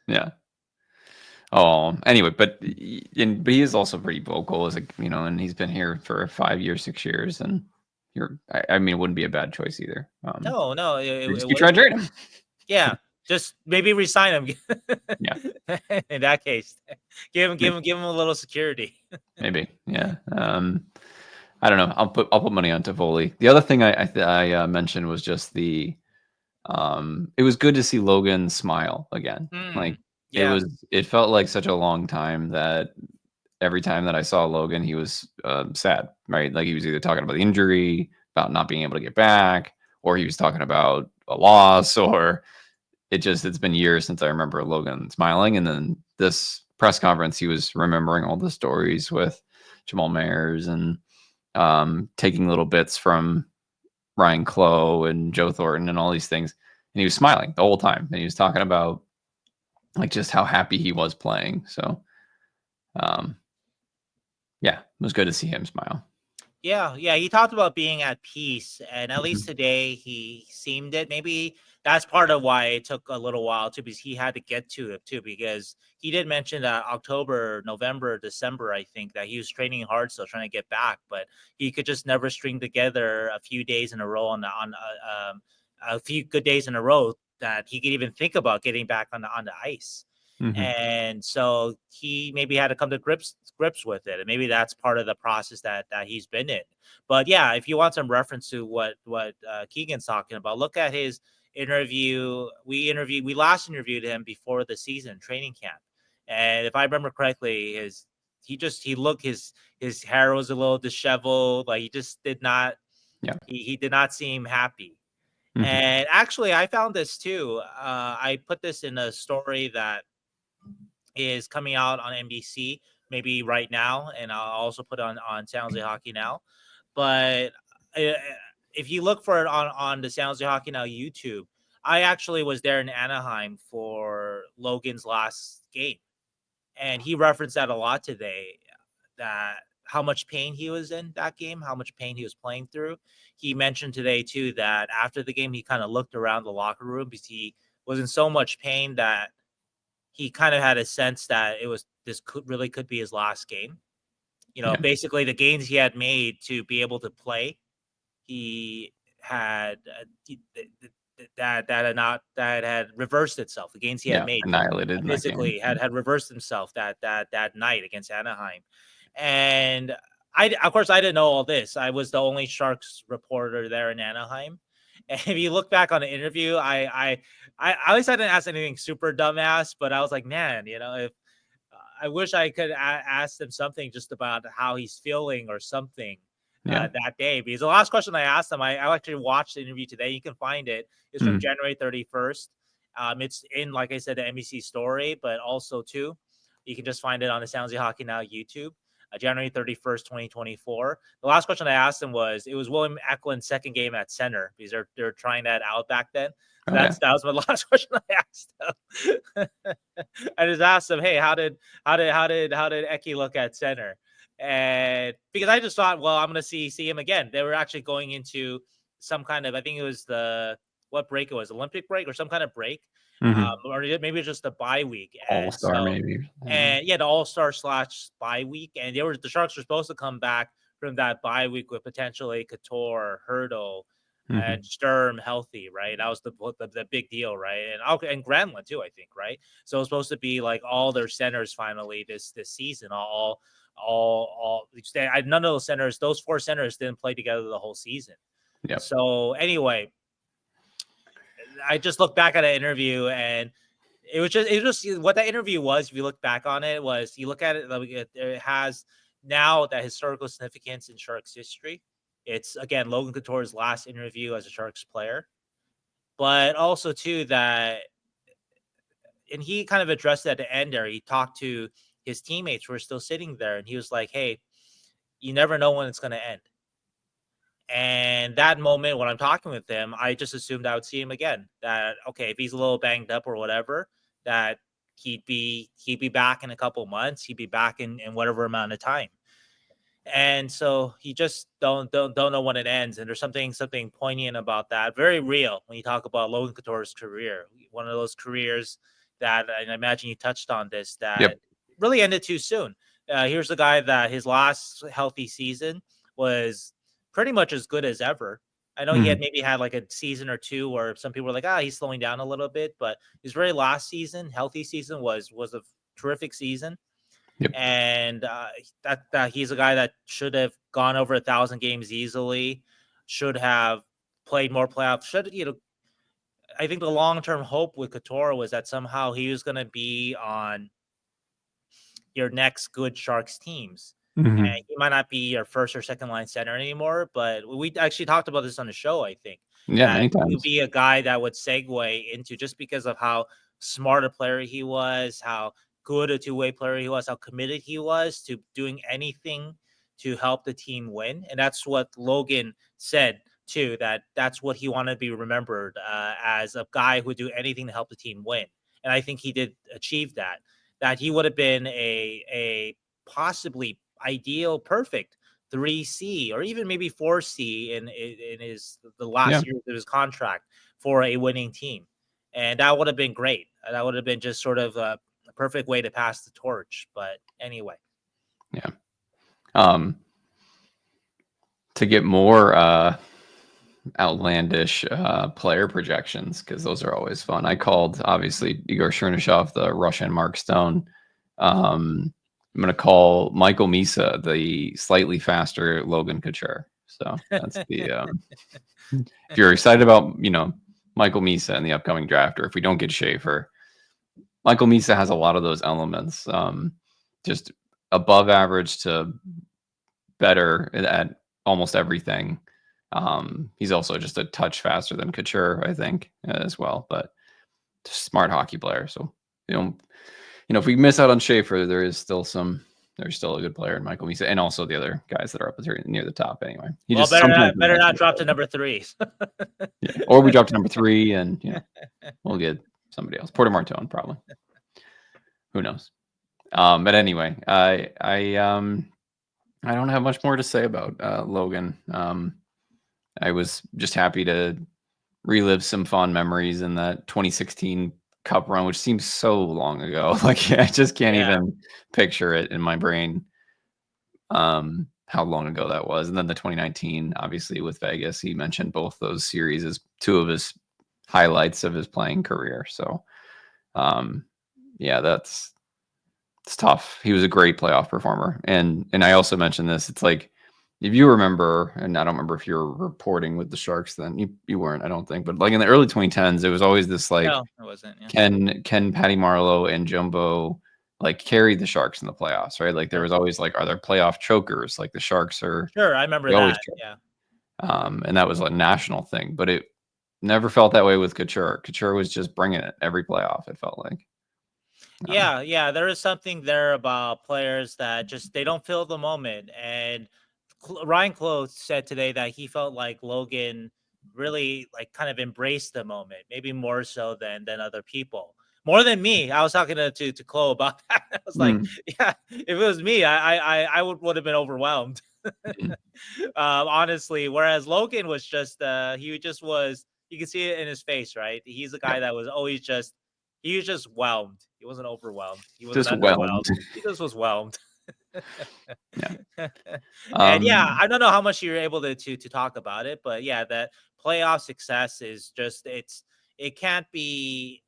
Speaker 2: Yeah. Oh, anyway, but he is also pretty vocal as and he's been here for 5 years, 6 years, and I mean, it wouldn't be a bad choice either.
Speaker 1: no,
Speaker 2: Just
Speaker 1: it
Speaker 2: you try
Speaker 1: wouldn't
Speaker 2: to
Speaker 1: be.
Speaker 2: trade him.
Speaker 1: Yeah, just maybe resign him.
Speaker 2: Yeah,
Speaker 1: In that case,
Speaker 2: maybe,
Speaker 1: give him a little security.
Speaker 2: maybe. Yeah. I don't know. I'll put money on Tivoli. The other thing I mentioned was just it was good to see Logan smile again. Like
Speaker 1: Yeah,
Speaker 2: it felt like such a long time that every time that I saw Logan, he was sad, right? Like he was either talking about the injury, about not being able to get back, or he was talking about a loss, or it's been years since I remember Logan smiling. And then this press conference, he was remembering all the stories with Jamal Mayers and taking little bits from Ryan Clowe and Joe Thornton and all these things. And he was smiling the whole time. And he was talking about like just how happy he was playing. So um, yeah, it was good to see him smile.
Speaker 1: yeah. He talked about being at peace, and at least
Speaker 2: Mhm.
Speaker 1: today he seemed it. Maybe that's part of why it took a little while too, because he had to get to it too. Because he did mention that October, November, December, I think that he was training hard, still trying to get back, but he could just never string together a few days in a row a few good days in a row that he could even think about getting back on the ice. And so he maybe had to come to grips with it, and maybe that's part of the process that he's been in. But yeah, if you want some reference to what Keegan's talking about, look at his interview. We last interviewed him before the season training camp, and if I remember correctly, his hair was a little disheveled, like he just did not he did not seem happy. And actually, I found this too. I put this in a story that is coming out on NBC maybe right now, and I'll also put on San Jose Hockey Now. But uh, if you look for it on the San Jose Hockey Now YouTube, I actually was there in Anaheim for Logan's last game, and he referenced that a lot today. That how much pain he was in that game, how much pain he was playing through. He mentioned today too that after the game, he kind of looked around the locker room because he was in so much pain that he kind of had a sense that this could be his last game. Basically the gains he had made to be able to play, he had that had reversed itself. The gains he had made
Speaker 2: annihilated
Speaker 1: physically had reversed himself that night against Anaheim. And of course, I didn't know all this. I was the only Sharks reporter there in Anaheim. And if you look back on the interview, I at least I didn't ask anything super dumbass, but I was like, man, if I wish I could ask him something just about how he's feeling or something that day. Because the last question I asked him, I actually watched the interview today. You can find it. It's from January 31st. It's in, like I said, the NBC story, but also too, you can just find it on the San Jose Hockey Now YouTube. January 31st, 2024. The last question I asked him was, it was William Eklund's second game at center because they're trying that out back then. That was my last question I asked him. I just asked him, hey, how did Eki look at center? And because I just thought, well, I'm gonna see him again. They were actually going into some kind of, I think it was what break it was, Olympic break or some kind of break. Or maybe it's just a bye week.
Speaker 2: All-Star, maybe.
Speaker 1: And the All-Star / bye week. And the Sharks were supposed to come back from that bye week with potentially Couture, Hurdle, and Sturm healthy, right? That was the big deal, right? And Granlund too, I think, right? So it was supposed to be like all their centers finally this season. None of those centers, those four centers didn't play together the whole season. So anyway, I just looked back at an interview, and it was just what that interview was. If you look back on it, was you look at it, it has now that historical significance in Sharks history. It's again Logan Couture's last interview as a Sharks player, but also too that, and he kind of addressed it at the end there. He talked to his teammates who were still sitting there, and he was like, "Hey, you never know when it's going to end." And that moment when I'm talking with him, I just assumed I would see him again. That okay, if he's a little banged up or whatever, that he'd be back in a couple months. He'd be back in whatever amount of time. And so you just don't know when it ends. And there's something poignant about that. Very real when you talk about Logan Couture's career. One of those careers that, and I imagine you touched on this, that really ended too soon. Here's a guy that his last healthy season was pretty much as good as ever. I know he had maybe had like a season or two where some people were like, he's slowing down a little bit, but his very last season, healthy season, was a terrific season. And that he's a guy that should have gone over 1,000 games easily, should have played more playoffs. I think the long-term hope with Couture was that somehow he was going to be on your next good Sharks teams. And he might not be your first or second line center anymore, but we actually talked about this on the show, I think.
Speaker 2: Many times.
Speaker 1: He would be a guy that would segue into, just because of how smart a player he was, how good a two-way player he was, how committed he was to doing anything to help the team win. And that's what Logan said too, that's what he wanted to be remembered as, a guy who would do anything to help the team win. And I think he did achieve that he would have been a possibly ideal, perfect 3C or even maybe 4C in the last year of his contract for a winning team. And that would have been great. That would have been just sort of a perfect way to pass the torch. But anyway.
Speaker 2: To get more outlandish player projections, because those are always fun. I called, obviously, Igor Chernyshov, the Russian Mark Stone. I'm going to call Michael Misa the slightly faster Logan Couture. So that's the if you're excited about, Michael Misa in the upcoming draft, or if we don't get Schaefer, Michael Misa has a lot of those elements, just above average to better at almost everything. He's also just a touch faster than Couture, I think, as well, but just smart hockey player. So, if we miss out on Schaefer, there's still a good player in Michael Misa, and also the other guys that are up near the top anyway. He
Speaker 1: Well,
Speaker 2: just sometimes
Speaker 1: better not drop to number 3.
Speaker 2: yeah. Or we drop to number 3 and we'll get somebody else. Porter Martone, probably. Who knows? But anyway, I don't have much more to say about Logan. I was just happy to relive some fond memories in that 2016 Cup run, which seems so long ago. Like, I just can't even picture it in my brain. How long ago that was. And then the 2019, obviously, with Vegas, he mentioned both those series as two of his highlights of his playing career. So, it's tough. He was a great playoff performer. And I also mentioned this. It's like, if you remember, and I don't remember if you were reporting with the Sharks then, you weren't, I don't think, but like in the early 2010s, it was always this like,
Speaker 1: no, it wasn't. Yeah.
Speaker 2: Can Patty Marleau and Jumbo like carry the Sharks in the playoffs, right? Like there was always like, are there playoff chokers? Like the Sharks are.
Speaker 1: Sure, I remember
Speaker 2: always
Speaker 1: that.
Speaker 2: choke.
Speaker 1: Yeah.
Speaker 2: And that was a national thing, but it never felt that way with Couture. Couture was just bringing it every playoff, it felt like.
Speaker 1: Yeah, there is something there about players that just they don't feel the moment. And Ryan Clowe said today that he felt like Logan really like kind of embraced the moment, maybe more so than other people. More than me. I was talking to Clowe about that. I was like, yeah, if it was me, I would have been overwhelmed. Honestly, whereas Logan was just he just was, you can see it in his face, right? He's a guy that was always just, he was just whelmed. He wasn't overwhelmed. He wasn't
Speaker 2: Just whelmed.
Speaker 1: underwhelmed. He just was whelmed.
Speaker 2: Yeah.
Speaker 1: And yeah, I don't know how much you're able to talk about it, but yeah, that playoff success is just it can't be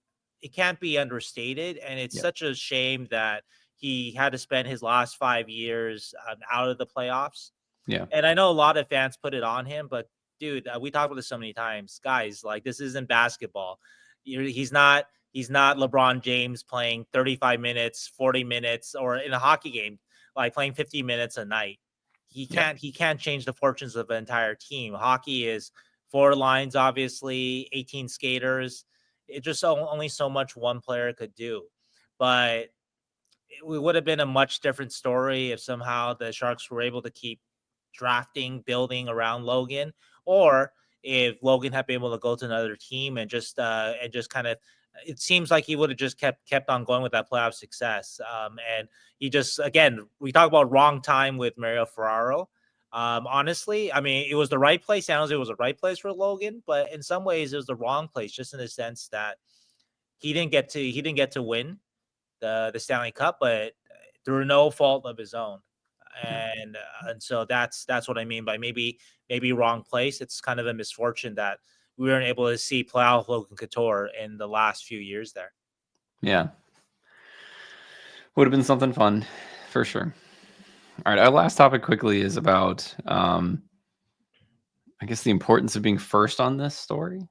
Speaker 1: understated, and it's such a shame that he had to spend his last 5 years out of the playoffs.
Speaker 2: Yeah.
Speaker 1: And I know a lot of fans put it on him, but dude, we talked about this so many times, guys. Like, this isn't basketball. He's not LeBron James playing 35 minutes, 40 minutes, or in a hockey game, like playing 50 minutes a night. He can't change the fortunes of an entire team. Hockey is 4 lines, obviously, 18 skaters. It just only so much one player could do. But it would have been a much different story if somehow the Sharks were able to keep building around Logan, or if Logan had been able to go to another team and just kind of, it seems like he would have just kept on going with that playoff success. And he just, again, we talk about wrong time with Mario Ferraro. Honestly, I mean, it was the right place. San Jose was the right place for Logan, but in some ways it was the wrong place, just in the sense that he didn't get to win the Stanley Cup, but through no fault of his own. And so that's what I mean by maybe wrong place. It's kind of a misfortune that we weren't able to see playoff Logan Couture in the last few years there.
Speaker 2: Yeah. Would have been something fun for sure. All right. Our last topic quickly is about, I guess, the importance of being first on this story.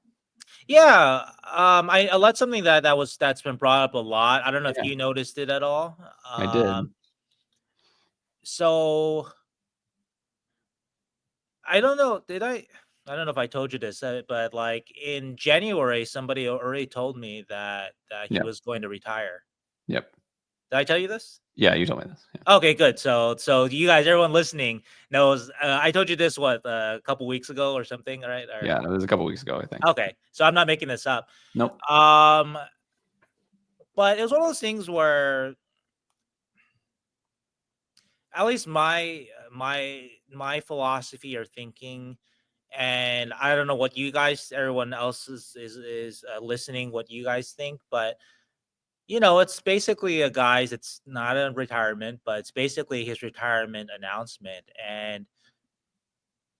Speaker 1: Yeah. I let something that's been brought up a lot. I don't know if you noticed it at all.
Speaker 2: I did.
Speaker 1: So I don't know. I don't know if I told you this, but like in January, somebody already told me that he was going to retire.
Speaker 2: Yep.
Speaker 1: Did I tell you this?
Speaker 2: Yeah, you told me this. Yeah.
Speaker 1: Okay, good. So you guys, everyone listening knows. I told you this a couple weeks ago or something, right?
Speaker 2: Yeah, it was a couple weeks ago, I think.
Speaker 1: Okay, so I'm not making this up.
Speaker 2: Nope.
Speaker 1: But it was one of those things where, at least my philosophy or thinking, and I don't know what you guys, everyone else is listening, what you guys think, but it's basically it's not a retirement, but it's basically his retirement announcement, and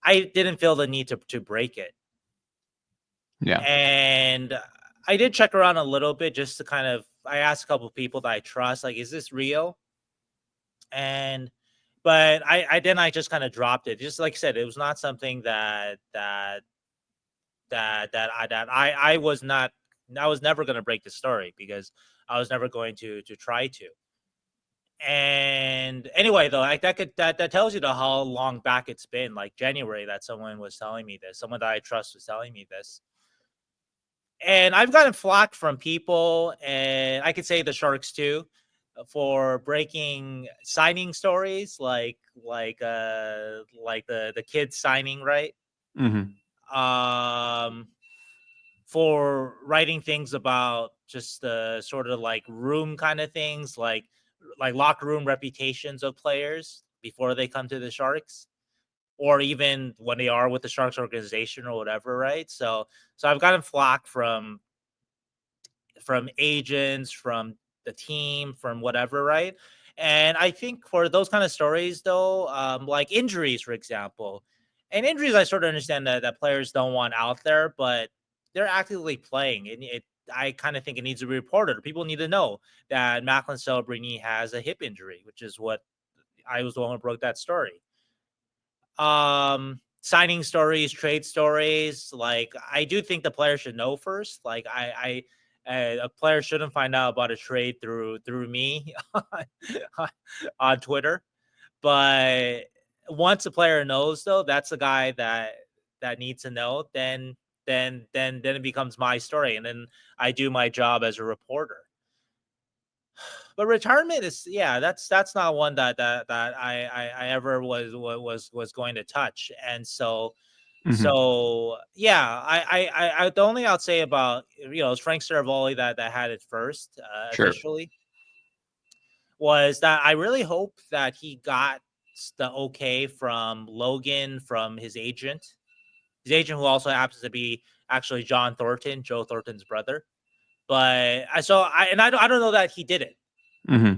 Speaker 1: I didn't feel the need to break it.
Speaker 2: Yeah.
Speaker 1: And I did check around a little bit just to kind of. I asked a couple of people that I trust, like, is this real? And but I just kind of dropped it. Just like I said, it was not something that I was not. I was never going to break the story because I was never going to try to. And anyway, though, like that tells you how long back it's been. Like January, that someone was telling me this. Someone that I trust was telling me this. And I've gotten flack from people, and I could say the Sharks too, for breaking signing stories, like the kids signing, right?
Speaker 2: Hmm.
Speaker 1: Um, for writing things about just the sort of like room kind of things, like locker room reputations of players before they come to the Sharks, or even when they are with the Sharks organization or whatever, right? So I've gotten flack from agents, from the team, from whatever, right? And I think for those kind of stories, though, like injuries, for example, and injuries, I sort of understand that players don't want out there, but they're actively playing, and I kind of think it needs to be reported. People need to know that Macklin Celebrini has a hip injury, which is what I was the one who broke that story. Signing stories, trade stories, like I do think the player should know first. Like a player shouldn't find out about a trade through me on Twitter. But once a player knows, though, that's the guy that needs to know. Then it becomes my story, and then I do my job as a reporter. But retirement is, yeah, that's not one that I ever was going to touch. And
Speaker 2: Hmm.
Speaker 1: yeah, I the only I'll say about, is Frank Cervoli that had it first,
Speaker 2: Sure.
Speaker 1: officially, was that I really hope that he got the okay from Logan, from his agent who also happens to be actually John Thornton, Joe Thornton's brother. But I don't know that he did it.
Speaker 2: Hmm.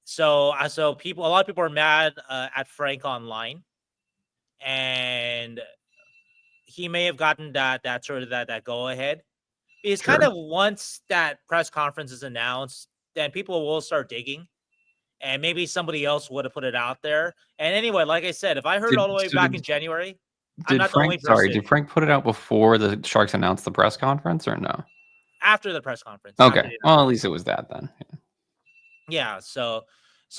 Speaker 1: So a lot of people are mad at Frank online, and he may have gotten that sort of that go ahead. Because kind
Speaker 2: Sure.
Speaker 1: of once that press conference is announced, then people will start digging, and maybe somebody else would have put it out there. And anyway, like I said, if I heard all
Speaker 2: Did
Speaker 1: the way
Speaker 2: so
Speaker 1: back
Speaker 2: did
Speaker 1: in January, I'm
Speaker 2: did
Speaker 1: not the only
Speaker 2: Frank? Sorry,
Speaker 1: person.
Speaker 2: did Frank put it out before the Sharks announced the press conference or no?
Speaker 1: After the press conference, after
Speaker 2: Okay.
Speaker 1: the
Speaker 2: Well, at
Speaker 1: announcement.
Speaker 2: least it was that then.
Speaker 1: Yeah, so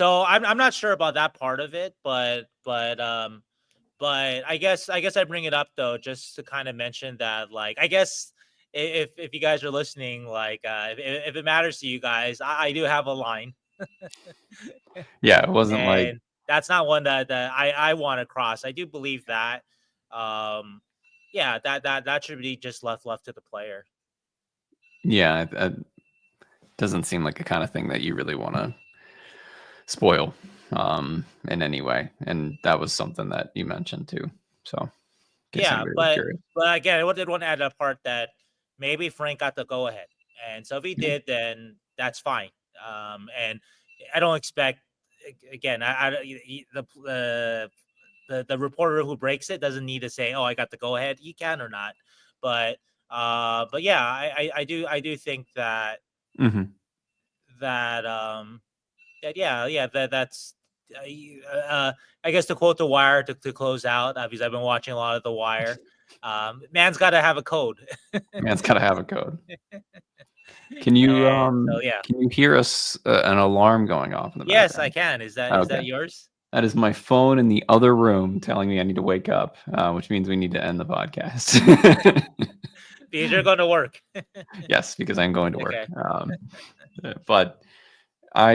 Speaker 1: I'm not sure about that part of it, but I guess I bring it up though just to kind of mention that, like, I guess if you guys are listening, like, if it matters to you guys, I do have a line,
Speaker 2: Yeah, it wasn't like
Speaker 1: and that's not one that I want to cross. I do believe that, um, yeah, that should be just left to the player.
Speaker 2: yeah, it doesn't seem like the kind of thing that you really want to spoil in any way. And that was something that you mentioned too. So in case
Speaker 1: Yeah,
Speaker 2: anybody was
Speaker 1: but
Speaker 2: curious.
Speaker 1: but again, I did want to add a part that maybe Frank got the go ahead, and so if he
Speaker 2: Yeah.
Speaker 1: did, then that's fine. And I don't expect, again, the reporter who breaks it doesn't need to say, "Oh, I got the go ahead." He can or not, but yeah, I do think
Speaker 2: Hmm.
Speaker 1: that yeah, that's. I guess to quote The Wire to close out, because I've been watching a lot of The Wire. Man's got to have a code.
Speaker 2: Man's gotta have a code.
Speaker 1: And so yeah,
Speaker 2: Can you hear us an alarm going off in the
Speaker 1: yes, I
Speaker 2: background?
Speaker 1: can. Is
Speaker 2: Okay.
Speaker 1: that yours?
Speaker 2: That is my phone in the other room telling me I need to wake up, which means we need to end the podcast.
Speaker 1: Because you're going to work.
Speaker 2: Yes, because I'm going to work.
Speaker 1: Okay.
Speaker 2: But I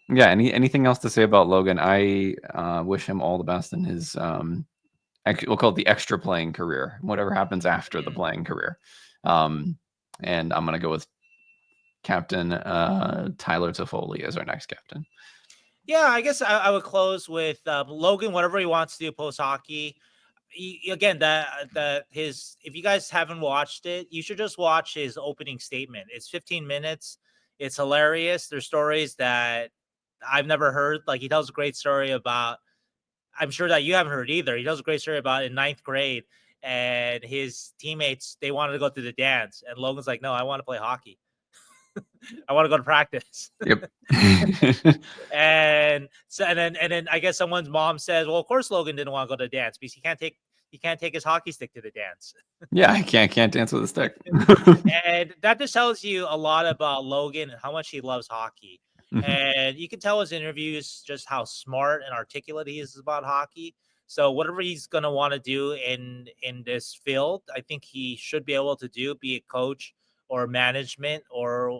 Speaker 2: yeah, anything else to say about Logan? I wish him all the best in his we'll call it the extra playing career, whatever happens after the
Speaker 1: Mhm.
Speaker 2: playing career. Um and I'm gonna go with Captain Tyler Toffoli as our next captain.
Speaker 1: Yeah, I guess I would close with Logan. Whatever he wants to do post hockey. Again, that his. If you guys haven't watched it, you should just watch his opening statement. It's 15 minutes. It's hilarious. There's stories that I've never heard. Like, he tells a great story about. I'm sure that you haven't heard either. He tells a great story about in ninth grade. and his teammates, they wanted to go to the dance, and Logan's like, no, I want to play hockey. I want to go to practice.
Speaker 2: Yep.
Speaker 1: And so and then I guess someone's mom says, well, of course Logan didn't want to go to the dance because he can't take his hockey stick to the dance.
Speaker 2: Yeah, I can't dance with a stick.
Speaker 1: And that just tells you a lot about Logan and how much he loves hockey.
Speaker 2: Mhm.
Speaker 1: And you can tell his interviews just how smart and articulate he is about hockey. So whatever he's going to want to do in this field, I think he should be able to do, be it coach or management or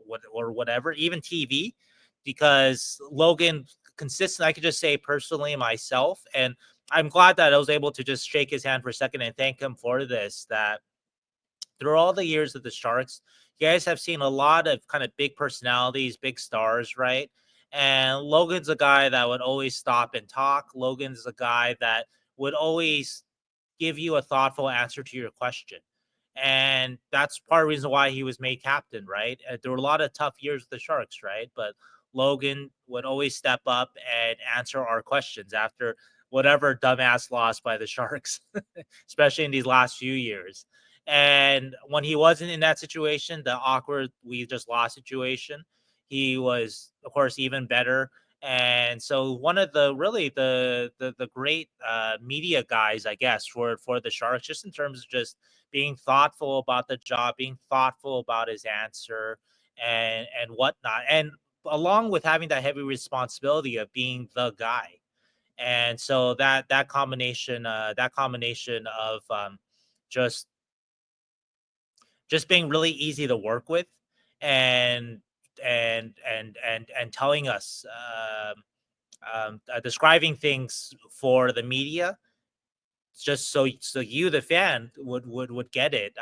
Speaker 1: whatever, even TV, because Logan consistent. I could just say personally myself, and I'm glad that I was able to just shake his hand for a second and thank him for this. That through all the years of the Sharks, you guys have seen a lot of kind of big personalities, big stars, right? And Logan's a guy that would always stop and talk. Logan's a guy that would always give you a thoughtful answer to your question. And that's part of the reason why he was made captain, right? There were a lot of tough years with the Sharks, right? But Logan would always step up and answer our questions after whatever dumbass loss by the Sharks, especially in these last few years. And when he wasn't in that situation, the awkward we just lost situation, he was, of course, even better. And so one of the really the great media guys, I guess, for the Sharks, just in terms of just being thoughtful about the job, being thoughtful about his answer and whatnot, and along with having that heavy responsibility of being the guy. And so that combination of just just being really easy to work with and and telling us describing things for the media just so you the fan would get it.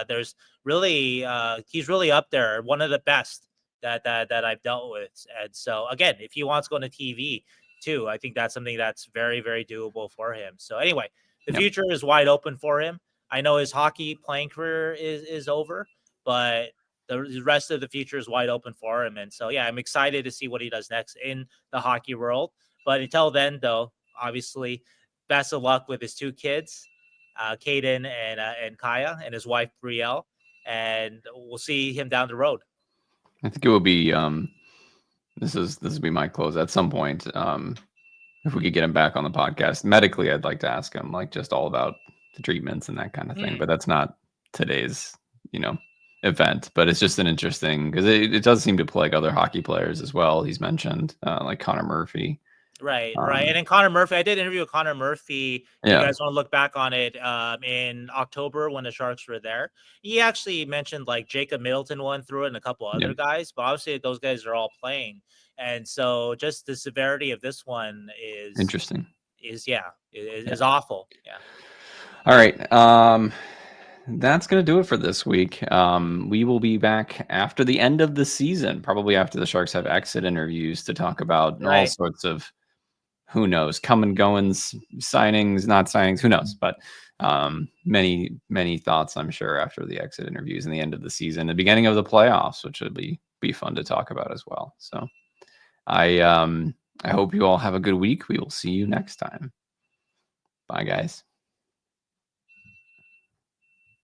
Speaker 1: There's really he's really up there, one of the best that I've dealt with. And so again, if he wants to go to TV too, I think that's something that's very very doable for him. So anyway, the
Speaker 2: Yep.
Speaker 1: future is wide open for him. I know his hockey playing career is over, but the rest of the future is wide open for him. And so yeah, I'm excited to see what he does next in the hockey world. But until then, though, obviously, best of luck with his two kids, Caden and Kaya, and his wife Brielle. And we'll see him down the road.
Speaker 2: I think it will be this will be my close at some point. If we could get him back on the podcast medically, I'd like to ask him like just all about the treatments and that kind of thing. But that's not today's, event. But it's just an interesting because it does seem to plague other hockey players as well. He's mentioned like Connor Murphy.
Speaker 1: Right. And then Connor Murphy, I did interview with Connor Murphy. If you
Speaker 2: Yeah.
Speaker 1: guys want to look back on it, in October when the Sharks were there, he actually mentioned like Jacob Middleton went through it and a couple
Speaker 2: Yep.
Speaker 1: other guys, but obviously those guys are all playing, and so just the severity of this one
Speaker 2: Interesting.
Speaker 1: is awful. Yeah.
Speaker 2: All right. That's going to do it for this week. We will be back after the end of the season, probably after the Sharks have exit interviews to talk about all sorts of, who knows, come and goings, signings, not signings, who knows. But many, many thoughts, I'm sure, after the exit interviews and the end of the season, the beginning of the playoffs, which would be fun to talk about as well. So I hope you all have a good week. We will see you next time. Bye, guys.